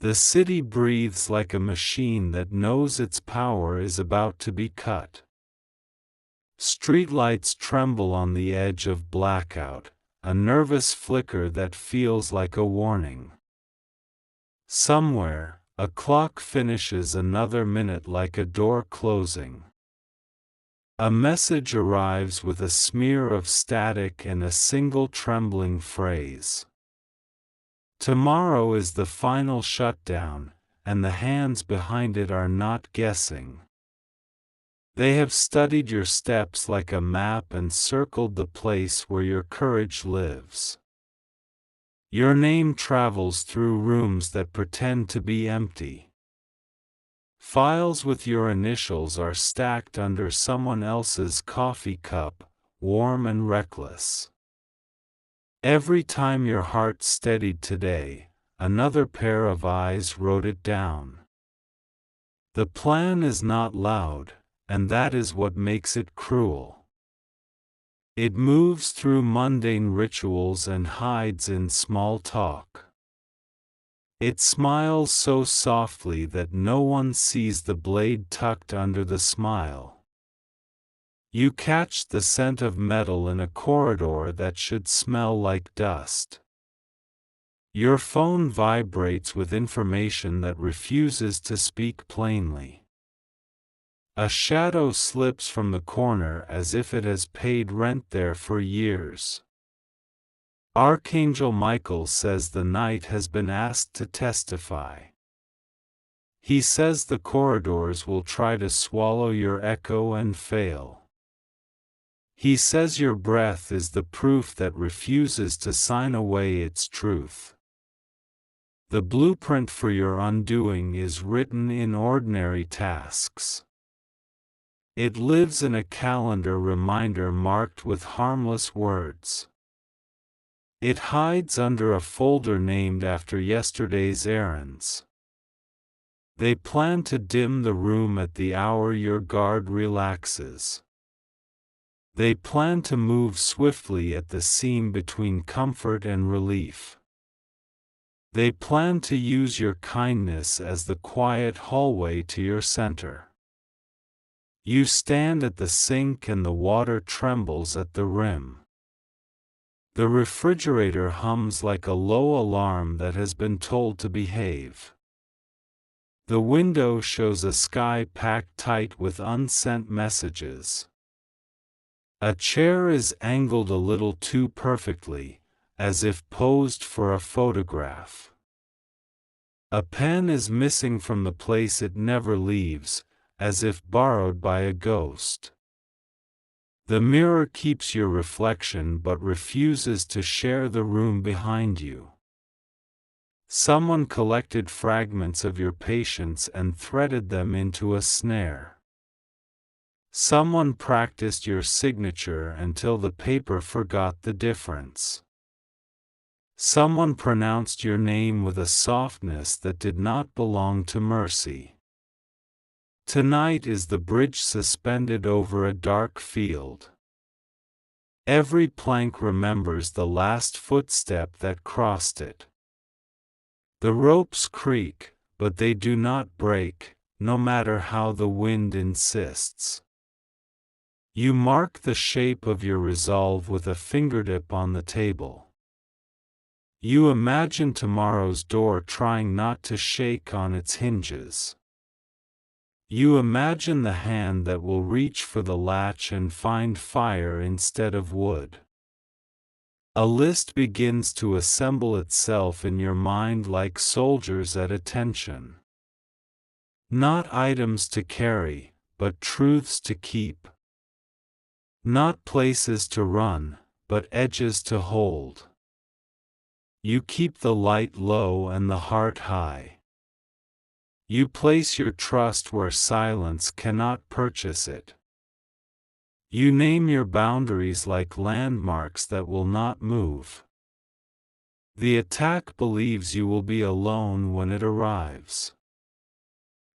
The city breathes like a machine that knows its power is about to be cut. Streetlights tremble on the edge of blackout, a nervous flicker that feels like a warning. Somewhere, a clock finishes another minute like a door closing. A message arrives with a smear of static and a single trembling phrase. Tomorrow is the final shutdown, and the hands behind it are not guessing. They have studied your steps like a map and circled the place where your courage lives. Your name travels through rooms that pretend to be empty. Files with your initials are stacked under someone else's coffee cup, warm and reckless. Every time your heart steadied today, another pair of eyes wrote it down. The plan is not loud, and that is what makes it cruel. It moves through mundane rituals and hides in small talk. It smiles so softly that no one sees the blade tucked under the smile. You catch the scent of metal in a corridor that should smell like dust. Your phone vibrates with information that refuses to speak plainly. A shadow slips from the corner as if it has paid rent there for years. Archangel Michael says the night has been asked to testify. He says the corridors will try to swallow your echo and fail. He says your breath is the proof that refuses to sign away its truth. The blueprint for your undoing is written in ordinary tasks. It lives in a calendar reminder marked with harmless words. It hides under a folder named after yesterday's errands. They plan to dim the room at the hour your guard relaxes. They plan to move swiftly at the seam between comfort and relief. They plan to use your kindness as the quiet hallway to your center. You stand at the sink and the water trembles at the rim. The refrigerator hums like a low alarm that has been told to behave. The window shows a sky packed tight with unsent messages. A chair is angled a little too perfectly, as if posed for a photograph. A pen is missing from the place it never leaves, as if borrowed by a ghost. The mirror keeps your reflection but refuses to share the room behind you. Someone collected fragments of your patience and threaded them into a snare. Someone practiced your signature until the paper forgot the difference. Someone pronounced your name with a softness that did not belong to mercy. Tonight is the bridge suspended over a dark field. Every plank remembers the last footstep that crossed it. The ropes creak, but they do not break, no matter how the wind insists. You mark the shape of your resolve with a fingertip on the table. You imagine tomorrow's door trying not to shake on its hinges. You imagine the hand that will reach for the latch and find fire instead of wood. A list begins to assemble itself in your mind like soldiers at attention. Not items to carry, but truths to keep. Not places to run, but edges to hold. You keep the light low and the heart high. You place your trust where silence cannot purchase it. You name your boundaries like landmarks that will not move. The attack believes you will be alone when it arrives.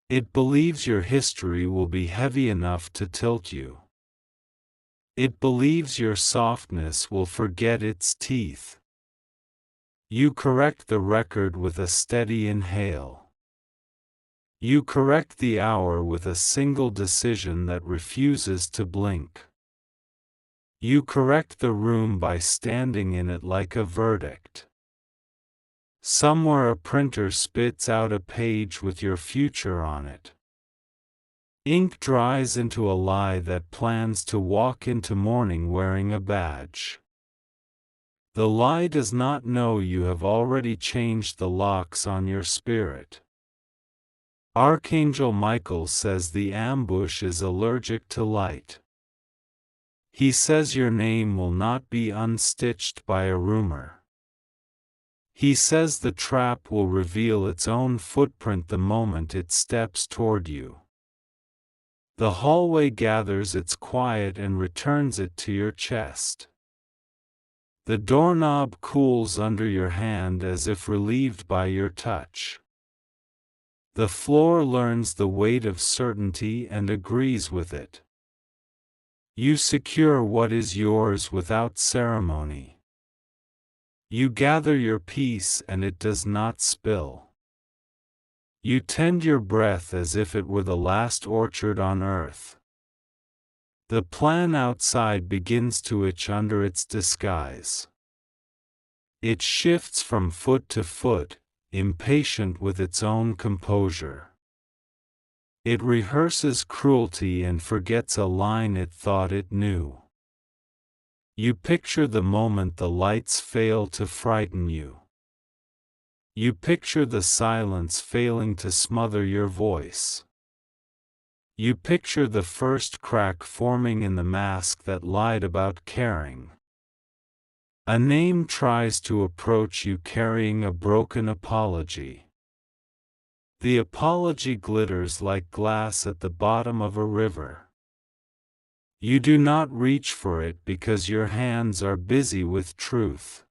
It believes your history will be heavy enough to tilt you. It believes your softness will forget its teeth. You correct the record with a steady inhale. You correct the hour with a single decision that refuses to blink. You correct the room by standing in it like a verdict. Somewhere a printer spits out a page with your future on it. Ink dries into a lie that plans to walk into morning wearing a badge. The lie does not know you have already changed the locks on your spirit. Archangel Michael says the ambush is allergic to light. He says your name will not be unstitched by a rumor. He says the trap will reveal its own footprint the moment it steps toward you. The hallway gathers its quiet and returns it to your chest. The doorknob cools under your hand as if relieved by your touch. The floor learns the weight of certainty and agrees with it. You secure what is yours without ceremony. You gather your peace and it does not spill. You tend your breath as if it were the last orchard on earth. The plan outside begins to itch under its disguise. It shifts from foot to foot, impatient with its own composure. It rehearses cruelty and forgets a line it thought it knew. You picture the moment the lights fail to frighten you. You picture the silence failing to smother your voice. You picture the first crack forming in the mask that lied about caring. A name tries to approach you carrying a broken apology. The apology glitters like glass at the bottom of a river. You do not reach for it because your hands are busy with truth.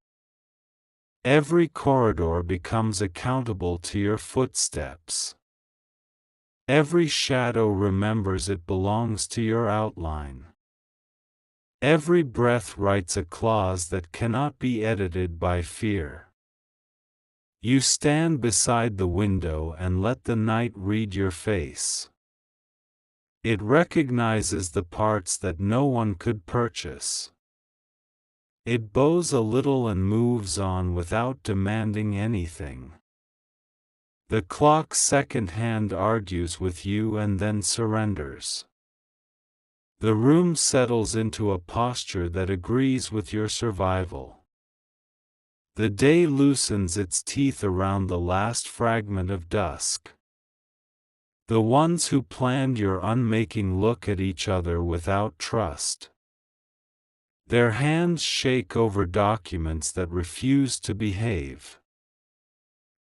Every corridor becomes accountable to your footsteps. Every shadow remembers it belongs to your outline. Every breath writes a clause that cannot be edited by fear. You stand beside the window and let the night read your face. It recognizes the parts that no one could purchase. It bows a little and moves on without demanding anything. The clock's second hand argues with you and then surrenders. The room settles into a posture that agrees with your survival. The day loosens its teeth around the last fragment of dusk. The ones who planned your unmaking look at each other without trust. Their hands shake over documents that refuse to behave.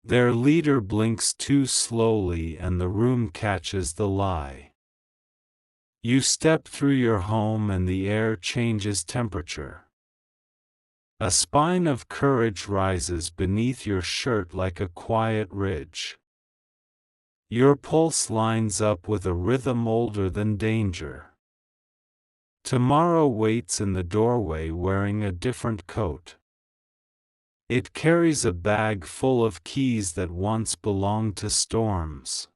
Their leader blinks too slowly and the room catches the lie. You step through your home and the air changes temperature. A spine of courage rises beneath your shirt like a quiet ridge. Your pulse lines up with a rhythm older than danger. Tomorrow waits in the doorway wearing a different coat. It carries a bag full of keys that once belonged to storms.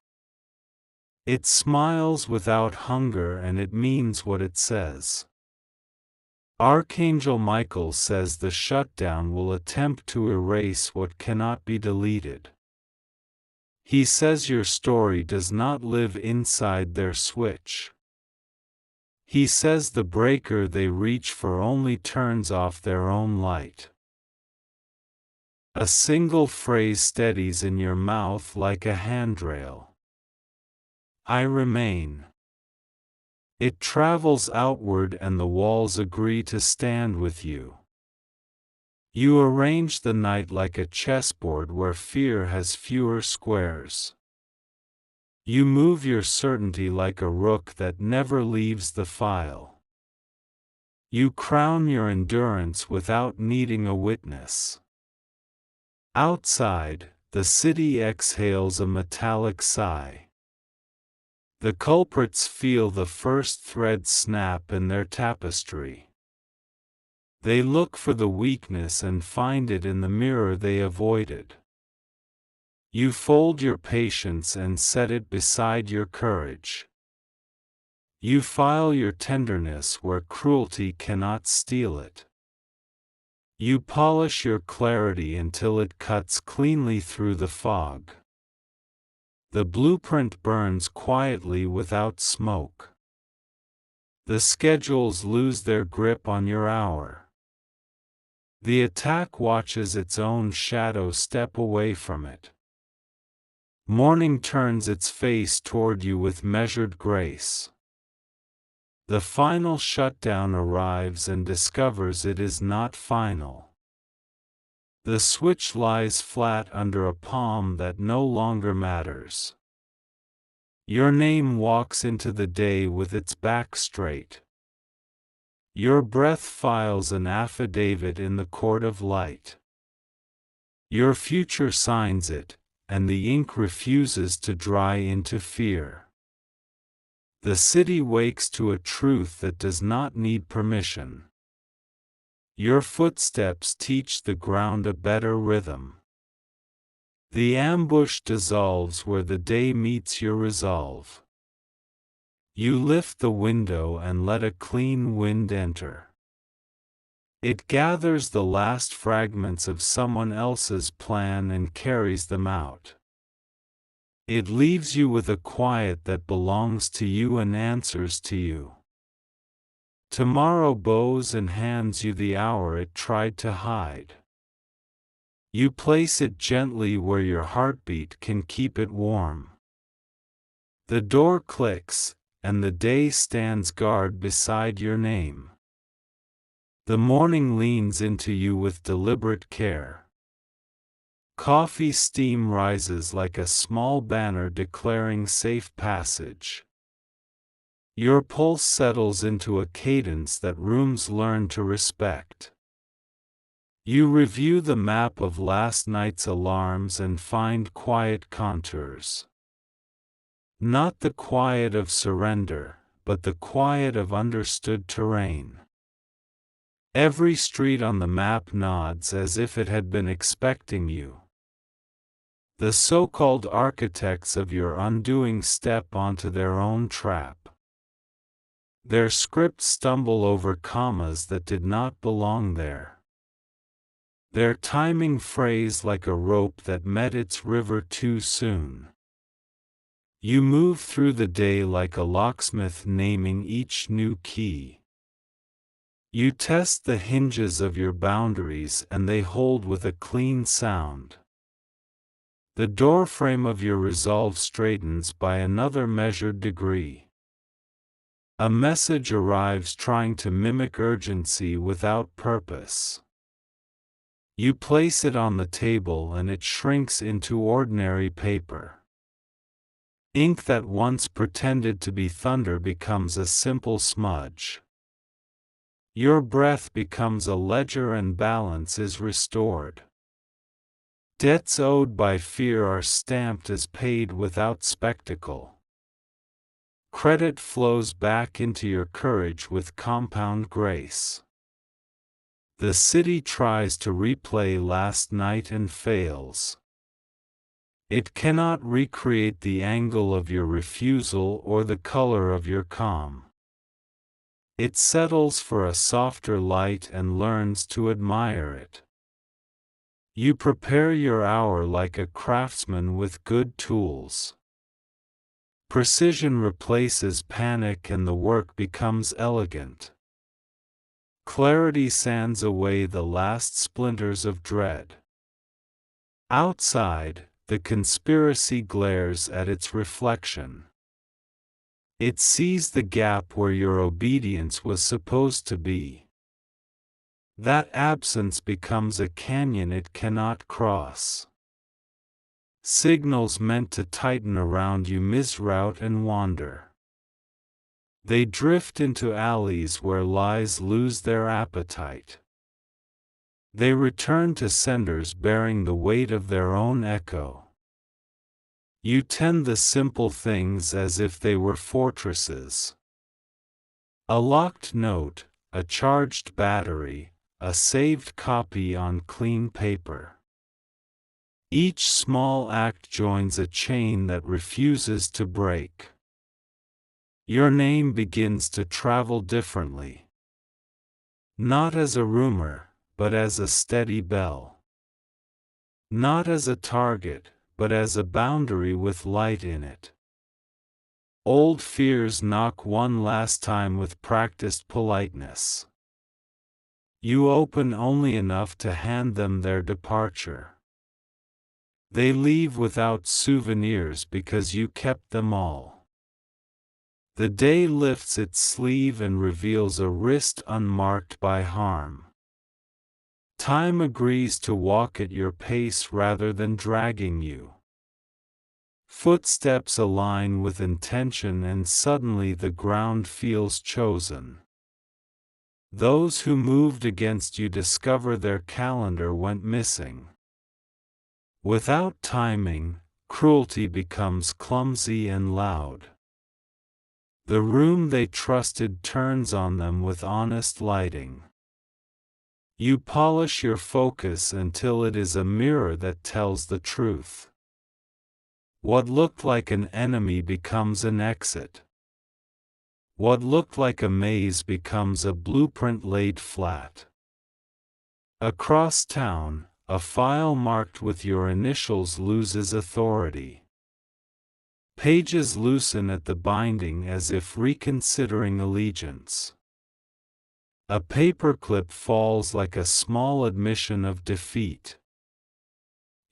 It smiles without hunger and it means what it says. Archangel Michael says the shutdown will attempt to erase what cannot be deleted. He says your story does not live inside their switch. He says the breaker they reach for only turns off their own light. A single phrase steadies in your mouth like a handrail. I remain. It travels outward and the walls agree to stand with you. You arrange the night like a chessboard where fear has fewer squares. You move your certainty like a rook that never leaves the file. You crown your endurance without needing a witness. Outside, the city exhales a metallic sigh. The culprits feel the first thread snap in their tapestry. They look for the weakness and find it in the mirror they avoided. You fold your patience and set it beside your courage. You file your tenderness where cruelty cannot steal it. You polish your clarity until it cuts cleanly through the fog. The blueprint burns quietly without smoke. The schedules lose their grip on your hour. The attack watches its own shadow step away from it. Morning turns its face toward you with measured grace. The final shutdown arrives and discovers it is not final. The switch lies flat under a palm that no longer matters. Your name walks into the day with its back straight. Your breath files an affidavit in the court of light. Your future signs it, and the ink refuses to dry into fear. The city wakes to a truth that does not need permission. Your footsteps teach the ground a better rhythm. The ambush dissolves where the day meets your resolve. You lift the window and let a clean wind enter. It gathers the last fragments of someone else's plan and carries them out. It leaves you with a quiet that belongs to you and answers to you. Tomorrow bows and hands you the hour it tried to hide. You place it gently where your heartbeat can keep it warm. The door clicks, and the day stands guard beside your name. The morning leans into you with deliberate care. Coffee steam rises like a small banner declaring safe passage. Your pulse settles into a cadence that rooms learn to respect. You review the map of last night's alarms and find quiet contours. Not the quiet of surrender, but the quiet of understood terrain. Every street on the map nods as if it had been expecting you. The so-called architects of your undoing step onto their own trap. Their scripts stumble over commas that did not belong there. Their timing frays like a rope that met its river too soon. You move through the day like a locksmith naming each new key. You test the hinges of your boundaries and they hold with a clean sound. The doorframe of your resolve straightens by another measured degree. A message arrives trying to mimic urgency without purpose. You place it on the table and it shrinks into ordinary paper. Ink that once pretended to be thunder becomes a simple smudge. Your breath becomes a ledger and balance is restored. Debts owed by fear are stamped as paid without spectacle. Credit flows back into your courage with compound grace. The city tries to replay last night and fails. It cannot recreate the angle of your refusal or the color of your calm. It settles for a softer light and learns to admire it. You prepare your hour like a craftsman with good tools. Precision replaces panic and the work becomes elegant. Clarity sands away the last splinters of dread. Outside, the conspiracy glares at its reflection. It sees the gap where your obedience was supposed to be. That absence becomes a canyon it cannot cross. Signals meant to tighten around you misroute and wander. They drift into alleys where lies lose their appetite. They return to senders bearing the weight of their own echo. You tend the simple things as if they were fortresses. A locked note, a charged battery, a saved copy on clean paper. Each small act joins a chain that refuses to break. Your name begins to travel differently. Not as a rumor, but as a steady bell. Not as a target, but as a boundary with light in it. Old fears knock one last time with practiced politeness. You open only enough to hand them their departure. They leave without souvenirs because you kept them all. The day lifts its sleeve and reveals a wrist unmarked by harm. Time agrees to walk at your pace rather than dragging you. Footsteps align with intention and suddenly the ground feels chosen. Those who moved against you discover their calendar went missing. Without timing, cruelty becomes clumsy and loud. The room they trusted turns on them with honest lighting. You polish your focus until it is a mirror that tells the truth. What looked like an enemy becomes an exit. What looked like a maze becomes a blueprint laid flat. Across town, a file marked with your initials loses authority. Pages loosen at the binding as if reconsidering allegiance. A paperclip falls like a small admission of defeat.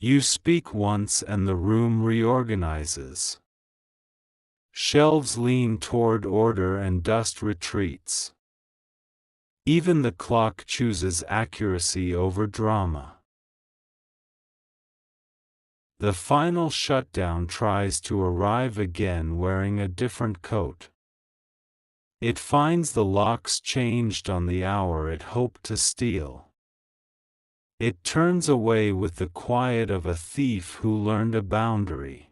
You speak once and the room reorganizes. Shelves lean toward order and dust retreats. Even the clock chooses accuracy over drama. The final shutdown tries to arrive again wearing a different coat. It finds the locks changed on the hour it hoped to steal. It turns away with the quiet of a thief who learned a boundary.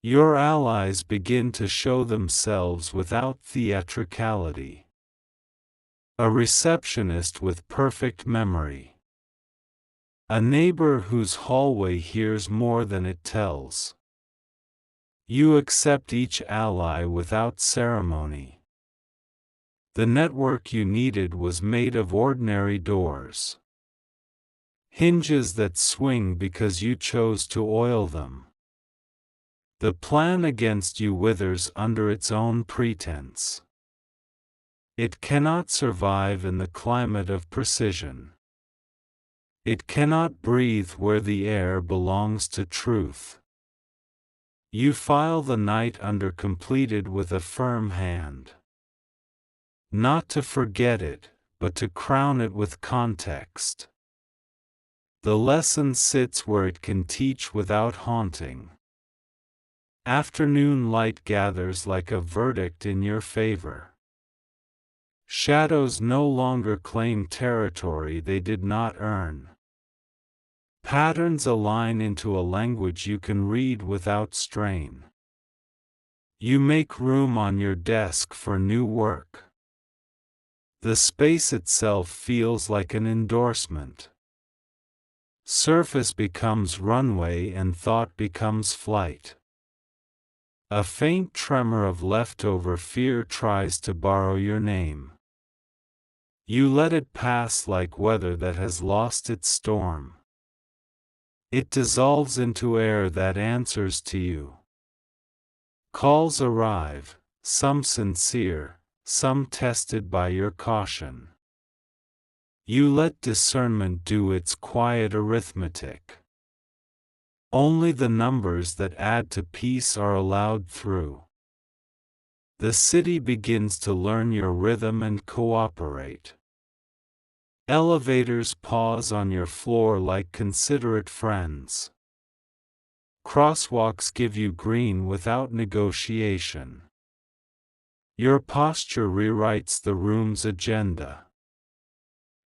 Your allies begin to show themselves without theatricality. A receptionist with perfect memory. A neighbor whose hallway hears more than it tells. You accept each ally without ceremony. The network you needed was made of ordinary doors. Hinges that swing because you chose to oil them. The plan against you withers under its own pretense. It cannot survive in the climate of precision. It cannot breathe where the air belongs to truth. You file the night under completed with a firm hand. Not to forget it, but to crown it with context. The lesson sits where it can teach without haunting. Afternoon light gathers like a verdict in your favor. Shadows no longer claim territory they did not earn. Patterns align into a language you can read without strain. You make room on your desk for new work. The space itself feels like an endorsement. Surface becomes runway and thought becomes flight. A faint tremor of leftover fear tries to borrow your name. You let it pass like weather that has lost its storm. It dissolves into air that answers to you. Calls arrive, some sincere, some tested by your caution. You let discernment do its quiet arithmetic. Only the numbers that add to peace are allowed through. The city begins to learn your rhythm and cooperate. Elevators pause on your floor like considerate friends. Crosswalks give you green without negotiation. Your posture rewrites the room's agenda.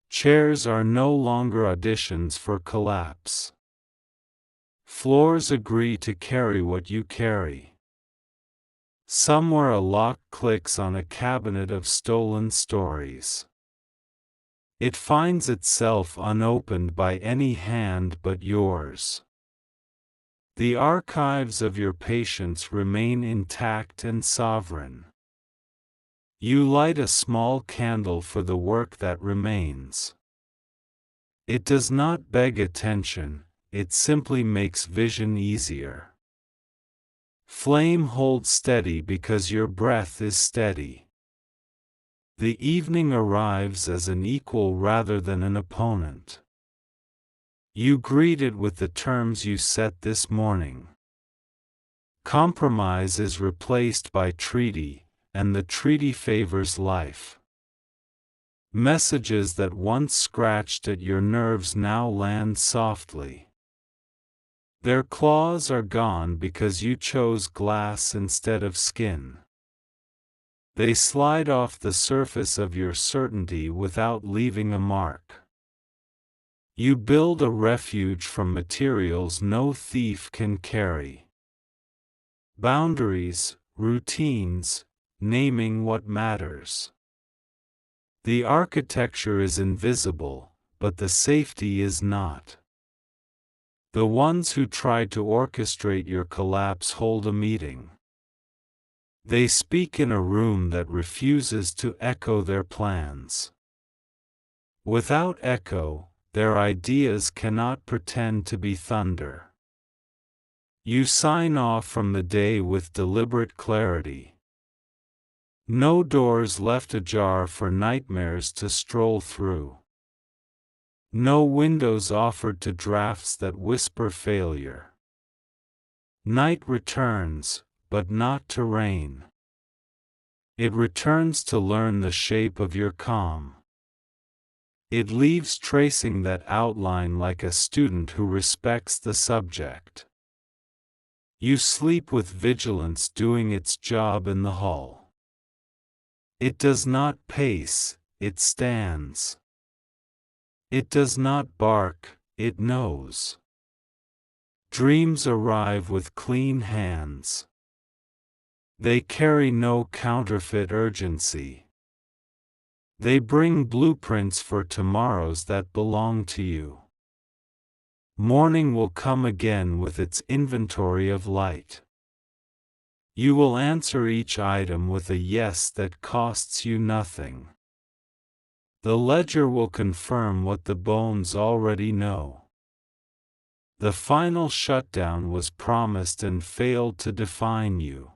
Chairs are no longer auditions for collapse. Floors agree to carry what you carry. Somewhere a lock clicks on a cabinet of stolen stories. It finds itself unopened by any hand but yours. The archives of your patience remain intact and sovereign. You light a small candle for the work that remains. It does not beg attention, it simply makes vision easier. Flame holds steady because your breath is steady. The evening arrives as an equal rather than an opponent. You greet it with the terms you set this morning. Compromise is replaced by treaty, and the treaty favors life. Messages that once scratched at your nerves now land softly. Their claws are gone because you chose glass instead of skin. They slide off the surface of your certainty without leaving a mark. You build a refuge from materials no thief can carry. Boundaries, routines, naming what matters. The architecture is invisible, but the safety is not. The ones who tried to orchestrate your collapse hold a meeting. They speak in a room that refuses to echo their plans. Without echo, their ideas cannot pretend to be thunder. You sign off from the day with deliberate clarity. No doors left ajar for nightmares to stroll through. No windows offered to drafts that whisper failure. Night returns, but not to reign. It returns to learn the shape of your calm. It leaves tracing that outline like a student who respects the subject. You sleep with vigilance doing its job in the hall. It does not pace, it stands. It does not bark, it knows. Dreams arrive with clean hands. They carry no counterfeit urgency. They bring blueprints for tomorrows that belong to you. Morning will come again with its inventory of light. You will answer each item with a yes that costs you nothing. The ledger will confirm what the bones already know. The final shutdown was promised and failed to define you.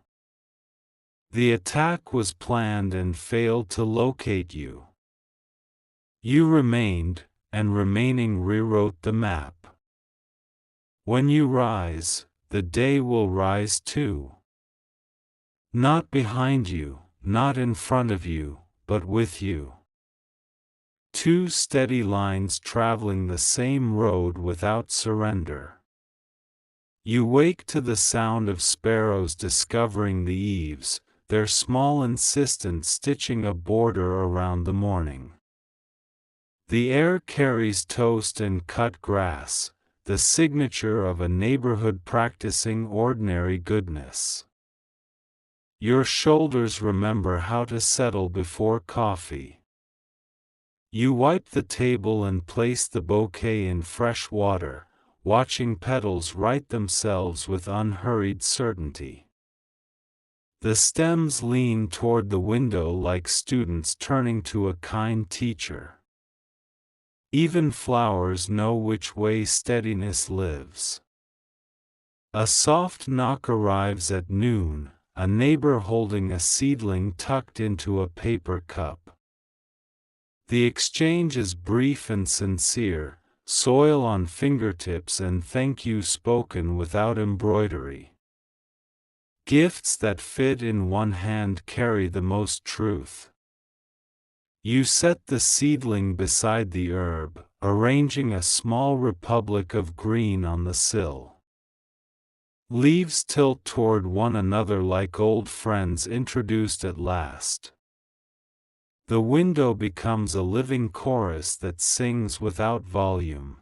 The attack was planned and failed to locate you. You remained, and remaining rewrote the map. When you rise, the day will rise too. Not behind you, not in front of you, but with you. Two steady lines traveling the same road without surrender. You wake to the sound of sparrows discovering the eaves, their small insistent stitching a border around the morning. The air carries toast and cut grass, the signature of a neighborhood practicing ordinary goodness. Your shoulders remember how to settle before coffee. You wipe the table and place the bouquet in fresh water, watching petals right themselves with unhurried certainty. The stems lean toward the window like students turning to a kind teacher. Even flowers know which way steadiness lives. A soft knock arrives at noon, a neighbor holding a seedling tucked into a paper cup. The exchange is brief and sincere, soil on fingertips and thank you spoken without embroidery. Gifts that fit in one hand carry the most truth. You set the seedling beside the herb, arranging a small republic of green on the sill. Leaves tilt toward one another like old friends introduced at last. The window becomes a living chorus that sings without volume.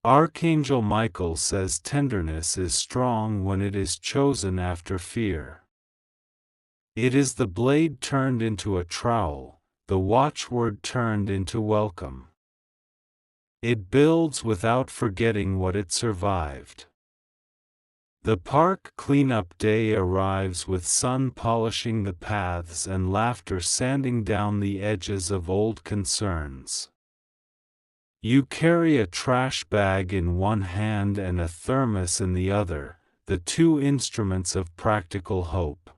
Archangel Michael says tenderness is strong when it is chosen after fear. It is the blade turned into a trowel, the watchword turned into welcome. It builds without forgetting what it survived. The park cleanup day arrives with sun polishing the paths and laughter sanding down the edges of old concerns. You carry a trash bag in one hand and a thermos in the other, the two instruments of practical hope.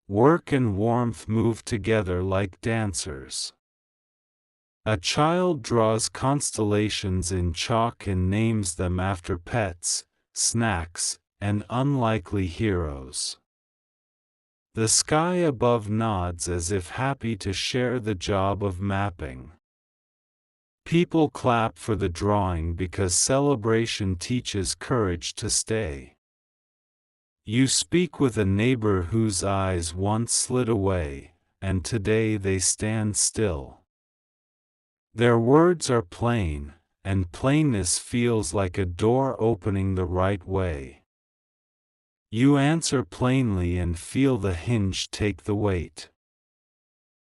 Work and warmth move together like dancers. A child draws constellations in chalk and names them after pets, snacks, and unlikely heroes. The sky above nods as if happy to share the job of mapping. People clap for the drawing because celebration teaches courage to stay. You speak with a neighbor whose eyes once slid away, and today they stand still. Their words are plain, and plainness feels like a door opening the right way. You answer plainly and feel the hinge take the weight.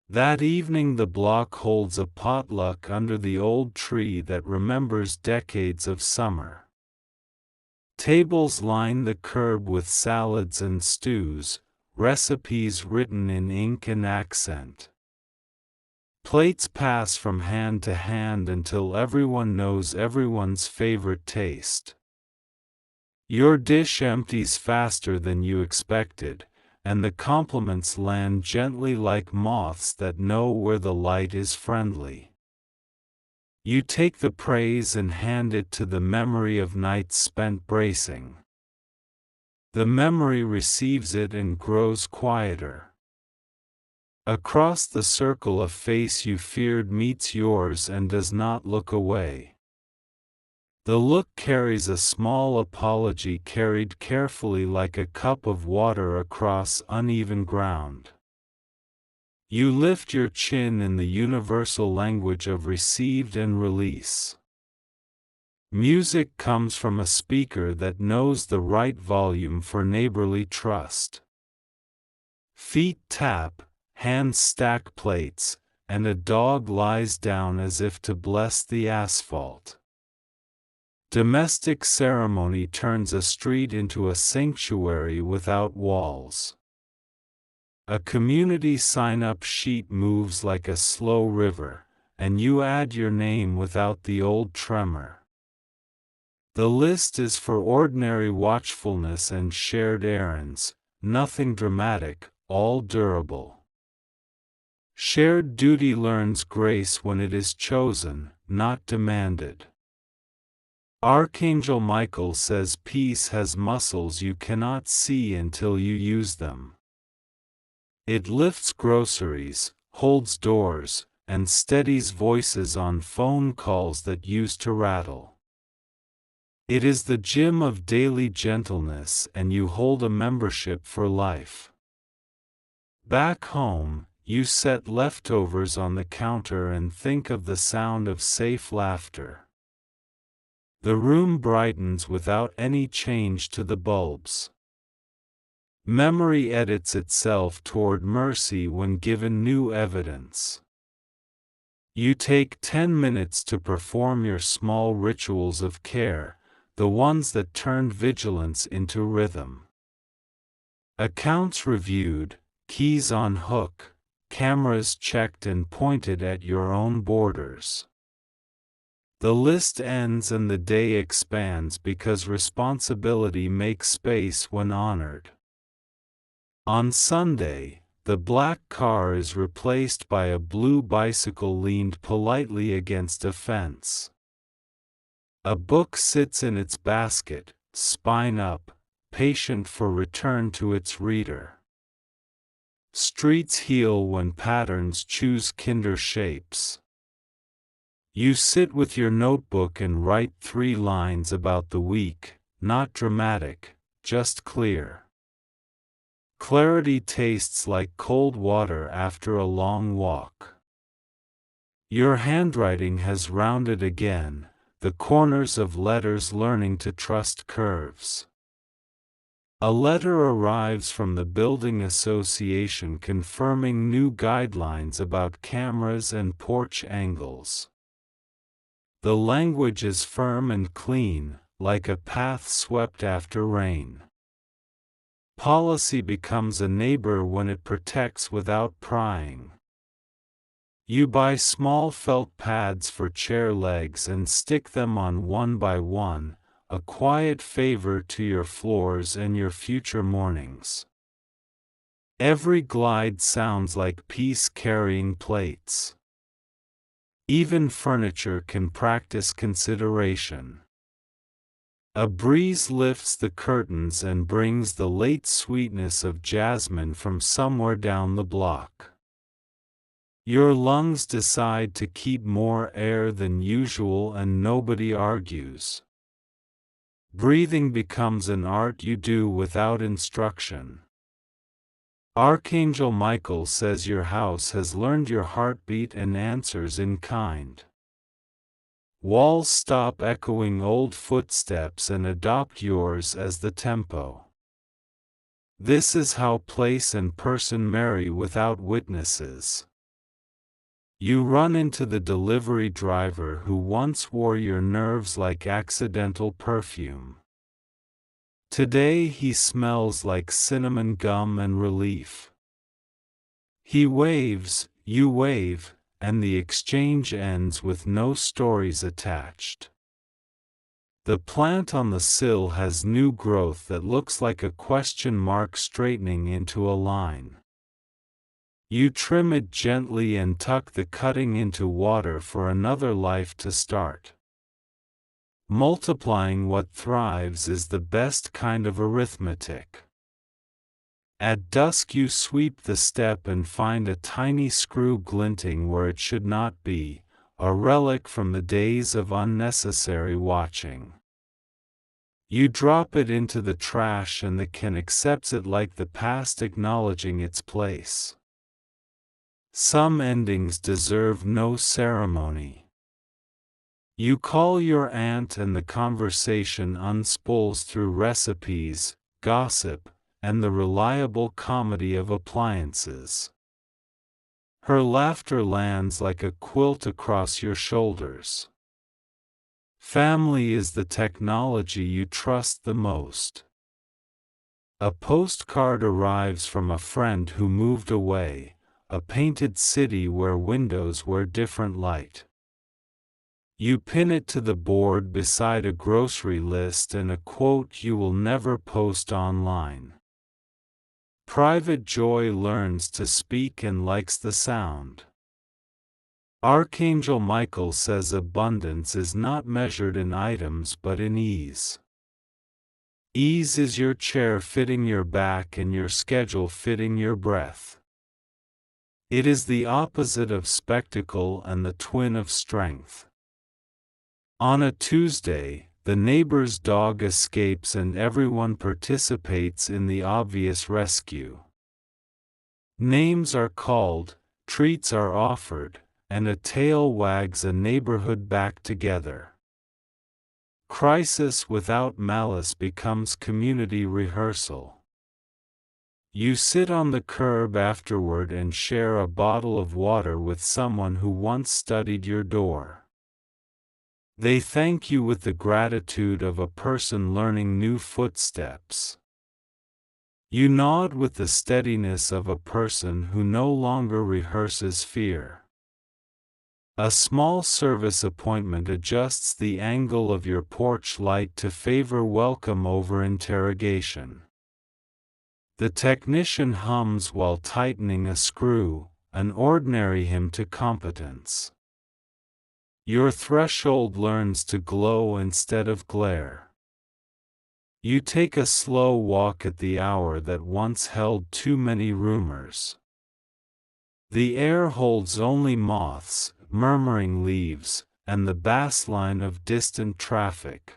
That evening the block holds a potluck under the old tree that remembers decades of summer. Tables line the curb with salads and stews, recipes written in ink and accent. Plates pass from hand to hand until everyone knows everyone's favorite taste. Your dish empties faster than you expected, and the compliments land gently like moths that know where the light is friendly. You take the praise and hand it to the memory of nights spent bracing. The memory receives it and grows quieter. Across the circle a face you feared meets yours and does not look away. The look carries a small apology carried carefully like a cup of water across uneven ground. You lift your chin in the universal language of received and release. Music comes from a speaker that knows the right volume for neighborly trust. Feet tap, hands stack plates, and a dog lies down as if to bless the asphalt. Domestic ceremony turns a street into a sanctuary without walls. A community sign-up sheet moves like a slow river, and you add your name without the old tremor. The list is for ordinary watchfulness and shared errands, nothing dramatic, all durable. Shared duty learns grace when it is chosen, not demanded. Archangel Michael says peace has muscles you cannot see until you use them. It lifts groceries, holds doors, and steadies voices on phone calls that used to rattle. It is the gym of daily gentleness, and you hold a membership for life. Back home, you set leftovers on the counter and think of the sound of safe laughter. The room brightens without any change to the bulbs. Memory edits itself toward mercy when given new evidence. You take 10 minutes to perform your small rituals of care, the ones that turned vigilance into rhythm. Accounts reviewed, keys on hook, cameras checked and pointed at your own borders. The list ends and the day expands because responsibility makes space when honored. On Sunday, the black car is replaced by a blue bicycle leaned politely against a fence. A book sits in its basket, spine up, patient for return to its reader. Streets heal when patterns choose kinder shapes. You sit with your notebook and write 3 lines about the week, not dramatic, just clear. Clarity tastes like cold water after a long walk. Your handwriting has rounded again, the corners of letters learning to trust curves. A letter arrives from the building association confirming new guidelines about cameras and porch angles. The language is firm and clean, like a path swept after rain. Policy becomes a neighbor when it protects without prying. You buy small felt pads for chair legs and stick them on one by one, a quiet favor to your floors and your future mornings. Every glide sounds like peace carrying plates. Even furniture can practice consideration. A breeze lifts the curtains and brings the late sweetness of jasmine from somewhere down the block. Your lungs decide to keep more air than usual and nobody argues. Breathing becomes an art you do without instruction. Archangel Michael says your house has learned your heartbeat and answers in kind. Walls stop echoing old footsteps and adopt yours as the tempo. This is how place and person marry without witnesses. You run into the delivery driver who once wore your nerves like accidental perfume. Today he smells like cinnamon gum and relief. He waves, you wave, and the exchange ends with no stories attached. The plant on the sill has new growth that looks like a question mark straightening into a line. You trim it gently and tuck the cutting into water for another life to start. Multiplying what thrives is the best kind of arithmetic. At dusk you sweep the step and find a tiny screw glinting where it should not be, a relic from the days of unnecessary watching. You drop it into the trash and the can accepts it like the past acknowledging its place. Some endings deserve no ceremony. You call your aunt and the conversation unspools through recipes, gossip, and the reliable comedy of appliances. Her laughter lands like a quilt across your shoulders. Family is the technology you trust the most. A postcard arrives from a friend who moved away, a painted city where windows wear different light. You pin it to the board beside a grocery list and a quote you will never post online. Private joy learns to speak and likes the sound. Archangel Michael says abundance is not measured in items but in ease. Ease is your chair fitting your back and your schedule fitting your breath. It is the opposite of spectacle and the twin of strength. On a Tuesday, the neighbor's dog escapes and everyone participates in the obvious rescue. Names are called, treats are offered, and a tail wags a neighborhood back together. Crisis without malice becomes community rehearsal. You sit on the curb afterward and share a bottle of water with someone who once studied your door. They thank you with the gratitude of a person learning new footsteps. You nod with the steadiness of a person who no longer rehearses fear. A small service appointment adjusts the angle of your porch light to favor welcome over interrogation. The technician hums while tightening a screw, an ordinary hymn to competence. Your threshold learns to glow instead of glare. You take a slow walk at the hour that once held too many rumors. The air holds only moths, murmuring leaves, and the bass line of distant traffic.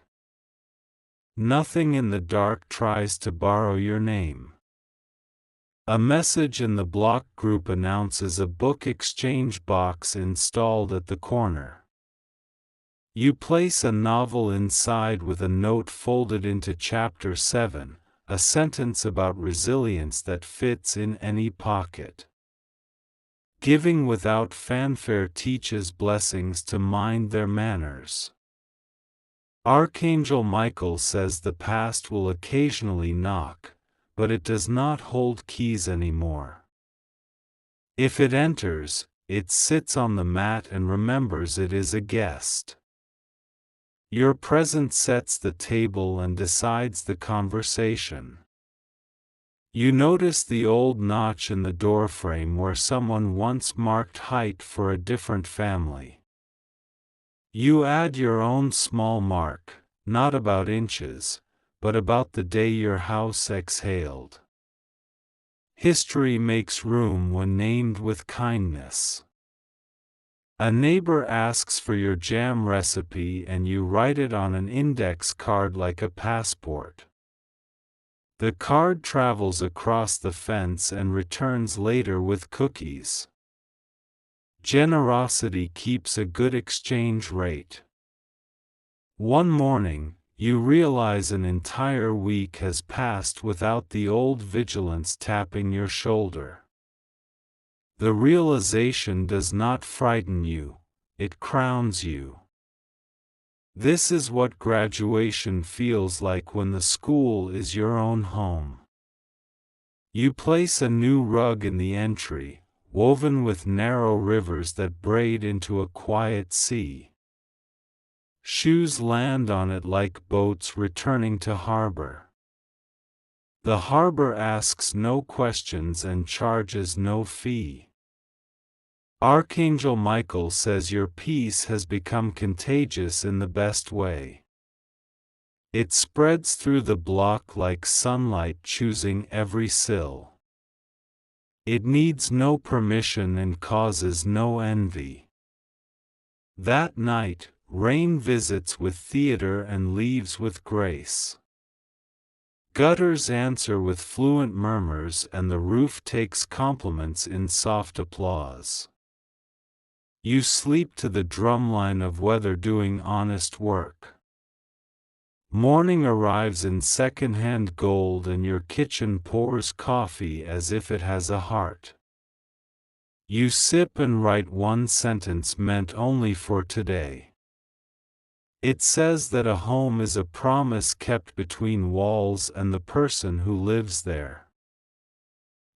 Nothing in the dark tries to borrow your name. A message in the block group announces a book exchange box installed at the corner. You place a novel inside with a note folded into Chapter 7, a sentence about resilience that fits in any pocket. Giving without fanfare teaches blessings to mind their manners. Archangel Michael says the past will occasionally knock, but it does not hold keys anymore. If it enters, it sits on the mat and remembers it is a guest. Your present sets the table and decides the conversation. You notice the old notch in the doorframe where someone once marked height for a different family. You add your own small mark, not about inches, but about the day your house exhaled. History makes room when named with kindness. A neighbor asks for your jam recipe and you write it on an index card like a passport. The card travels across the fence and returns later with cookies. Generosity keeps a good exchange rate. One morning, you realize an entire week has passed without the old vigilance tapping your shoulder. The realization does not frighten you, it crowns you. This is what graduation feels like when the school is your own home. You place a new rug in the entry, woven with narrow rivers that braid into a quiet sea. Shoes land on it like boats returning to harbor. The harbor asks no questions and charges no fee. Archangel Michael says your peace has become contagious in the best way. It spreads through the block like sunlight choosing every sill. It needs no permission and causes no envy. That night, rain visits with theater and leaves with grace. Gutters answer with fluent murmurs and the roof takes compliments in soft applause. You sleep to the drumline of weather doing honest work. Morning arrives in second-hand gold and your kitchen pours coffee as if it has a heart. You sip and write one sentence meant only for today. It says that a home is a promise kept between walls and the person who lives there.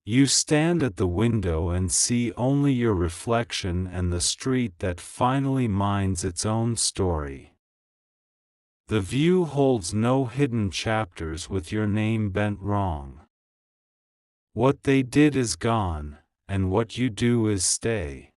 You stand at the window and see only your reflection and the street that finally minds its own story. The view holds no hidden chapters with your name bent wrong. What they did is gone, and what you do is stay.